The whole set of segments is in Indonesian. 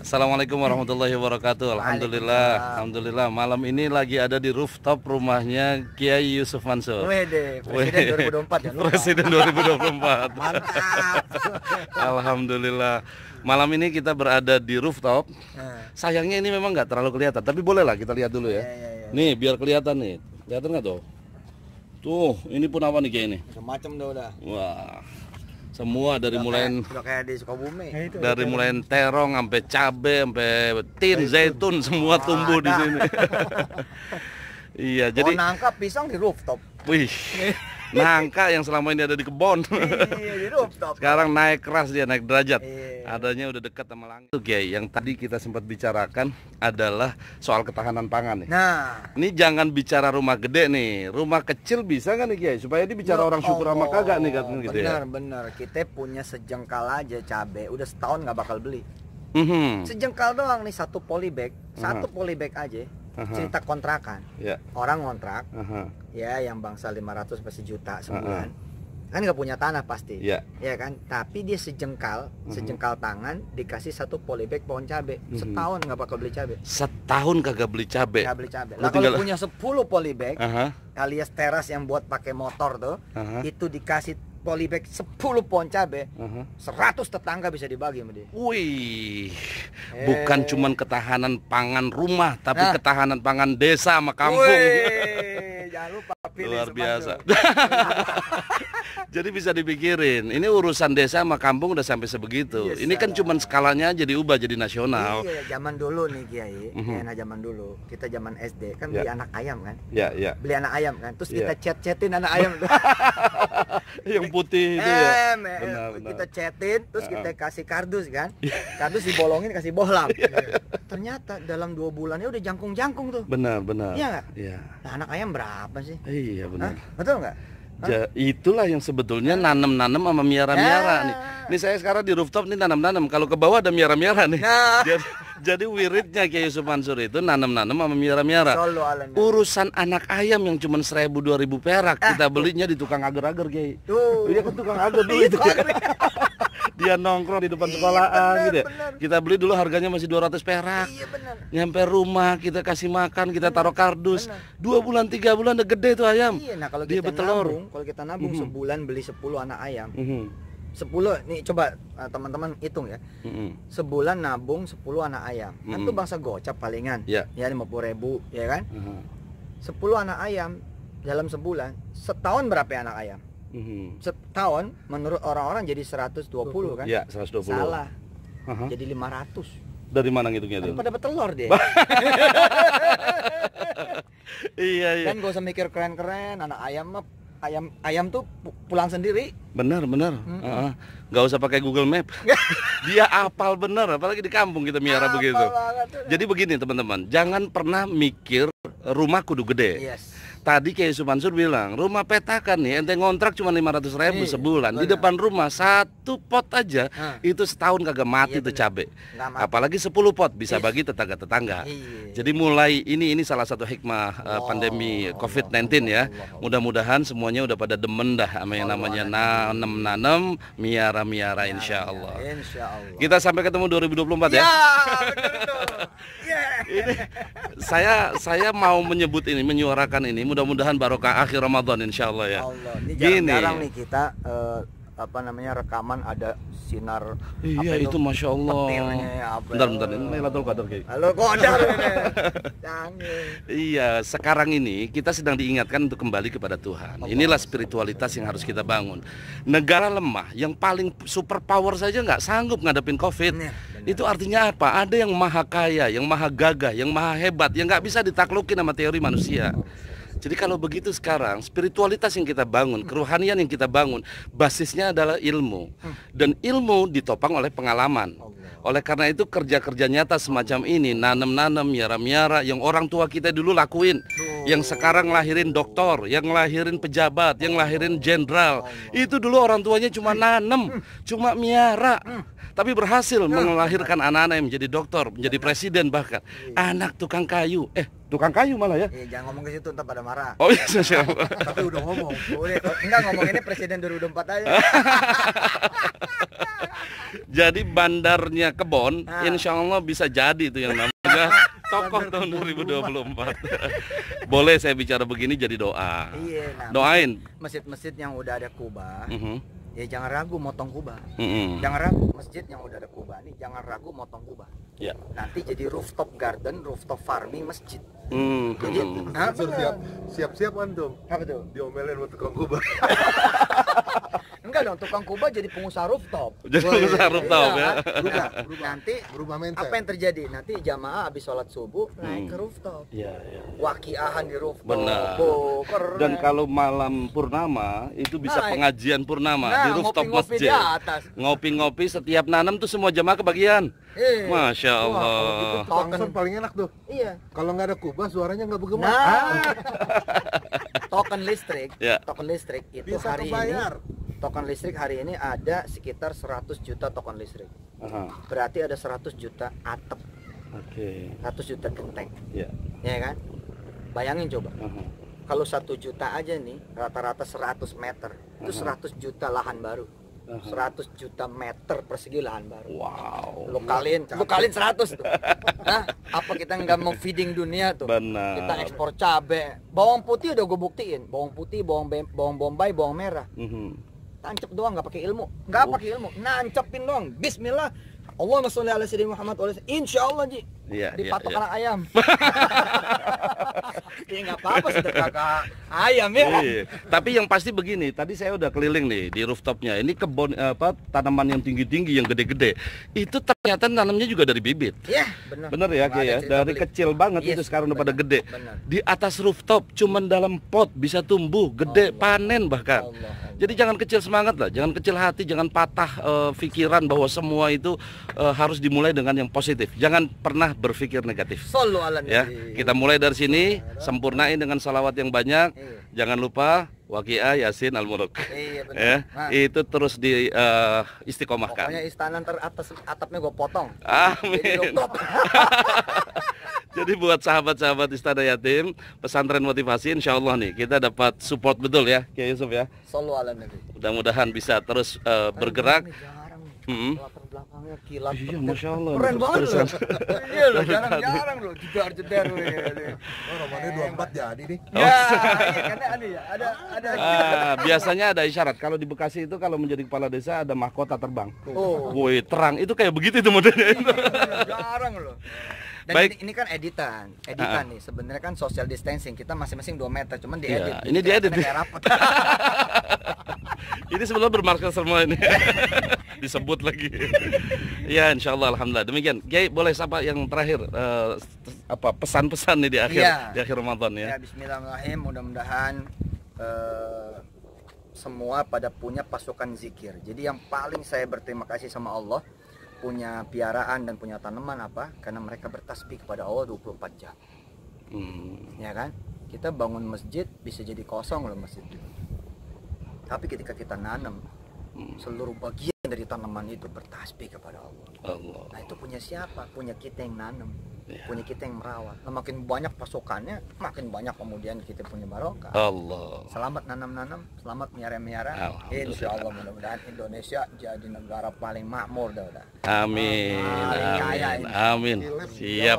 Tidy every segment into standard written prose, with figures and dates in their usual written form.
Assalamualaikum warahmatullahi wabarakatuh. Alhamdulillah. Malam ini lagi ada di rooftop rumahnya Kiai Yusuf Mansur. Wede, Presiden 2024 ya. Presiden 2024. Mantap. Alhamdulillah. Malam ini kita berada di rooftop. Sayangnya ini memang nggak terlalu kelihatan, tapi bolehlah kita lihat dulu ya. Nih, biar kelihatan nih. Kelihatan nggak tuh? Tuh, ini pun apa nih kayak ini? Macam-macam udah. Wah. Semua dari mulai udah kayak di Sukabumi. Dari mulai terong sampai cabe sampai tin zaitun semua tumbuh di sini. Iya, jadi nangka pisang di rooftop. wih. Nangka yang selama ini ada di kebon. Iya, di rooftop. Sekarang naik keras dia, naik derajat. Iya. Adanya udah dekat sama langit. Itu Kiai, yang tadi kita sempat bicarakan adalah soal ketahanan pangan nih. Nah, Ini jangan bicara rumah gede nih, rumah kecil bisa kan nih Kiai? Supaya dia bicara orang syukur sama kagak nih katanya gitu ya. Bener. Kita punya sejengkal aja cabe, udah setahun nggak bakal beli. Mhm. Sejengkal doang nih, satu polybag aja. Cerita kontrakan. Ya. Orang ngontrak, Aha. ya yang bangsa 500 sampai sejuta sebulan. Kan nggak punya tanah pasti. Ya. Ya kan, tapi dia sejengkal tangan dikasih satu polybag pohon cabe. Setahun nggak bakal beli cabe. Setahun kagak beli cabe. Nggak beli cabe. Lu Lah kalau tinggal- punya 10 polybag Aha. alias teras yang buat pakai motor tuh, Aha. itu dikasih polybag 10 pohon cabe, Aha. 100 tetangga bisa dibagi sama dia. Wih, bukan cuman ketahanan pangan rumah, tapi Nah. ketahanan pangan desa sama kampung. Wih, jangan lupa pilih Luar biasa. Semansu. Jadi bisa dipikirin, ini urusan desa sama kampung udah sampai sebegitu. Iya, Ini kan salah. cuman skalanya aja diubah jadi nasional. Iya, zaman dulu nih Kiai, enak zaman dulu. Kita zaman SD kan beli Ya. anak ayam kan. Ya, ya. Beli anak ayam kan, terus Iya. kita chat-chatin anak ayam. Yang putih itu ya. Benar, benar. Kita chatin, terus kita kasih kardus kan. Kardus dibolongin kasih bohlam. Ternyata dalam 2 bulannya udah jangkung-jangkung tuh. Benar, benar. Iya nggak? Iya. Nah, anak ayam berapa sih? Iya, benar. Hah? Betul nggak? Itulah yang sebetulnya nanem-nanem sama miara-miara nih. Nih saya sekarang di rooftop nih nanam-nanam. Kalau ke bawah ada miara-miara nih. Nah. Jadi wiridnya Kiai Yusuf Mansur itu nanam-nanam sama miara-miara. Sallu ala nabi. Urusan anak ayam yang cuma 1.000-2.000 perak kita belinya di tukang agar-agar Kiai. Tuh. Dia kan tukang agar dulu itu. Dia nongkrong di depan sekolahan benar, gitu ya. benar. Kita beli dulu harganya masih 200 perak. Iya benar. Nyampe rumah kita kasih makan, kita taruh kardus. 2 bulan 3 bulan udah gede tuh ayam. Iya, nah kalau Dia kita bertelur. nabung, sebulan beli 10 anak ayam. Mhm. 10 nih coba teman-teman hitung ya. Mhm. Sebulan nabung 10 anak ayam. Kan tuh bangsa gocap palingan. Ya. Ya 50.000 ya kan? Mhm. 10 anak ayam dalam sebulan, setahun berapa anak ayam? Mhm. Setahun menurut orang-orang jadi 120 kan? Ya, 120. Salah. Aha. Jadi 500. Dari mana ngitungnya Kan tuh? pada bertelur dia. Iya, iya. Kan gak usah mikir keren-keren, anak ayam mah ayam tuh pulang sendiri. Benar, benar. Nggak usah pakai Google Map. Dia apal benar, apalagi di kampung kita miara Apal begitu. banget tuh. Jadi begini teman-teman, jangan pernah mikir rumah kudu gede. Yes. Tadi Kiai Yusuf Mansur bilang, rumah petakan nih, ente ngontrak cuma 500.000 Iya, sebulan. Di benar. depan rumah 1 pot aja, itu setahun kagak mati Iya, tuh benar. cabe. Nggak mati. Apalagi 10 pot bisa Iya. bagi tetangga-tetangga. Iya. Jadi mulai ini salah satu hikmah pandemi COVID-19 ya. Mudah-mudahan semuanya udah pada demen dah sama yang namanya nanam-nanam, miara-miara insya Allah. Insya Allah. Kita sampai ketemu 2024 ya. Ya, betul tuh. Yeah. Ini saya mau menyebut ini, menyuarakan ini, mudah-mudahan barokah akhir Ramadan insya Allah ya. Allah, ini Gini. jarang-jarang nih kita rekaman ada sinar. Iya itu Masya Allah. petirnya, apa Bentar ini Lailatul Qadar Kiai. Halo kodar ini. Jangan. Iya, sekarang ini kita sedang diingatkan untuk kembali kepada Tuhan. Inilah spiritualitas yang harus kita bangun. Negara lemah yang paling super power saja nggak sanggup ngadepin COVID. Benar. Itu artinya apa? Ada yang maha kaya, yang maha gagah, yang maha hebat, yang nggak bisa ditaklukin sama teori manusia. Jadi kalau begitu sekarang, spiritualitas yang kita bangun, kerohanian yang kita bangun, basisnya adalah ilmu. Dan ilmu ditopang oleh pengalaman. Oleh karena itu kerja-kerja nyata semacam ini, nanam-nanam, miara-miara, yang orang tua kita dulu lakuin. Yang sekarang lahirin doktor, yang lahirin pejabat, yang lahirin jenderal. Itu dulu orang tuanya cuma nanam, cuma miara. Tapi berhasil melahirkan anak-anak yang menjadi dokter, menjadi presiden bahkan. Anak tukang kayu, tukang kayu malah ya. Jangan ngomong ke situ ntar pada marah. Oh iya, siapa? Tapi udah ngomong. Boleh. Enggak ngomong ini presiden 2024 aja. Jadi bandarnya Kebon, Nah. insya Allah bisa jadi itu yang namanya tokoh tahun 2024. Boleh saya bicara begini jadi doa. Iya, nah, Doain. masjid-masjid yang udah ada kubah, Mhm, ya jangan ragu motong kubah. mhm. Jangan ragu, masjid yang udah ada kubah nih, jangan ragu motong kubah. Ya. Nanti jadi rooftop garden, rooftop farming masjid. Hmm, Jadi, mhm. apa Siap-siap antum Apa tuh? diomelin sama tukang kubah. Enggak dong, tukang kubah jadi pengusaha rooftop. Jadi pengusaha rooftop ya. Berubah, Nanti berubah mindset. apa yang terjadi? Nanti jamaah habis sholat subuh naik ke rooftop. Iya, iya. Wakiahan di rooftop. Benar. Oh, keren. Dan kalau malam purnama itu bisa Nah, pengajian purnama di rooftop ngopi-ngopi masjid. di atas. Ngopi-ngopi setiap nanam tuh semua jamaah kebagian. Masya Wah, kalau gitu Allah. tukang Token. sound paling enak tuh. Iya. Kalau nggak ada kubah suaranya nggak bergema. Nah, token listrik, Ya. token listrik itu Bisa hari kebayar. ini, token listrik hari ini ada sekitar 100 juta token listrik. Aha, Berarti ada 100 juta atap, oke. 100 juta genteng, Ya. ya kan? Bayangin coba, Aha. kalau 1 juta aja nih, rata-rata 100 meter, itu 100 juta lahan baru. 100 juta meter persegi lahan baru. Wow. Lu kalian 100 tuh. Hah? Apa kita nggak mau feeding dunia tuh? Benar. Kita ekspor cabe, bawang putih udah gue buktiin, bawang putih, bawang bombay, bawang merah, Mhm. tancap doang nggak pakai ilmu, nggak pakai ilmu, nancepin doang. Bismillah, Allahumma sholli ala sayyidina Muhammad wa ala insya Allah ji, Iya, dipatok iya, iya. anak ayam. Ya nggak apa-apa sedekah ke ayam ya. Iya. Tapi yang pasti begini, tadi saya udah keliling nih di rooftopnya. Ini kebun tanaman yang tinggi-tinggi, yang gede-gede. Itu ternyata tanamnya juga dari bibit. Iya, benar. Bener ya, Nggak Ki ada ya. cerita Dari beli. kecil banget Yes, itu sekarang udah pada benar, gede. benar. Di atas rooftop, cuman dalam pot bisa tumbuh, gede, Allah. panen bahkan. Allah. Jadi jangan kecil semangat lah, jangan kecil hati, jangan patah pikiran bahwa semua itu harus dimulai dengan yang positif. Jangan pernah berpikir negatif. Sallu ala Ya, nabi. kita mulai dari sini, sempurnain dengan salawat yang banyak. Iya. Jangan lupa Waqiah, Yasin, Al-Muluk. Iya benar. Ya, Nah, itu terus di istiqomahkan. pokoknya istana teratas atapnya gue potong. Amin. Jadi rooftop. Jadi buat sahabat-sahabat Istana Yatim, pesantren motivasi, insya Allah nih kita dapat support betul ya, Kiai Yusuf ya. Sallu ala nabi. Mudah-mudahan bisa terus bergerak. Ini jarang nih. Mm-mm. Latar belakangnya kilat. Iya, Masya Allah. Keren banget loh. Terusan. Iya loh, jarang-jarang loh. Jedar-jedar loh. Oh, Ramadan 24 jadi nih. Ya, iya, karena ada ya, ada. Biasanya ada isyarat. Kalau di Bekasi itu kalau menjadi kepala desa ada mahkota terbang. Oh, Woi, terang itu kayak begitu itu modelnya. jarang loh. Dan Baik. ini kan editan nih. Sebenarnya kan social distancing. Kita masing-masing 2 meter, cuman diedit. Iya, ini diedit. Kayak rapat. Ini sebelum bermarkas semua ini. Disebut lagi. Ya, insya Allah, alhamdulillah. Demikian, Kiai boleh sapa yang terakhir apa pesan-pesan nih di akhir Iya. di akhir Ramadan ya. Ya, bismillahirrahmanirrahim. Mudah-mudahan semua pada punya pasukan zikir. Jadi yang paling saya berterima kasih sama Allah, punya piaraan dan punya tanaman apa? Karena mereka bertasbih kepada Allah 24 jam. Ya kan? Kita bangun masjid bisa jadi kosong loh masjid. Tapi ketika kita nanam, seluruh bagian dari tanaman itu bertasbih kepada Allah. Allah. Nah itu punya siapa? Punya kita yang nanam, Ya. punya kita yang merawat. Nah, makin banyak pasukannya, makin banyak kemudian kita punya barokah. Allah. Selamat nanam-nanam, selamat miara-miara. Alhamdulillah. Insya Allah mudah-mudahan Indonesia jadi negara paling makmur dah. Amin. Paling kaya Amin. ini. Amin. Siap.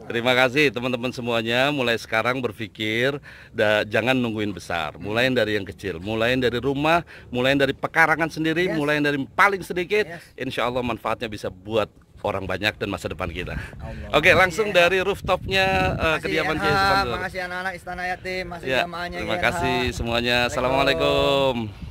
Terima kasih teman-teman semuanya. Mulai sekarang berpikir jangan nungguin besar. Mulai dari yang kecil, mulai dari rumah, mulai dari pekarangan sendiri, Yes. mulai dari paling sedikit. Yes. Insya Allah manfaatnya bisa buat orang banyak dan masa depan kita. Allah. Oke, langsung Iya. dari rooftopnya Makasih kediaman INH, Kiai Subhanallah. makasih anak-anak Istana Yatim, masih Ya, jamaahnya terima INH. kasih semuanya. Assalamualaikum. Assalamualaikum.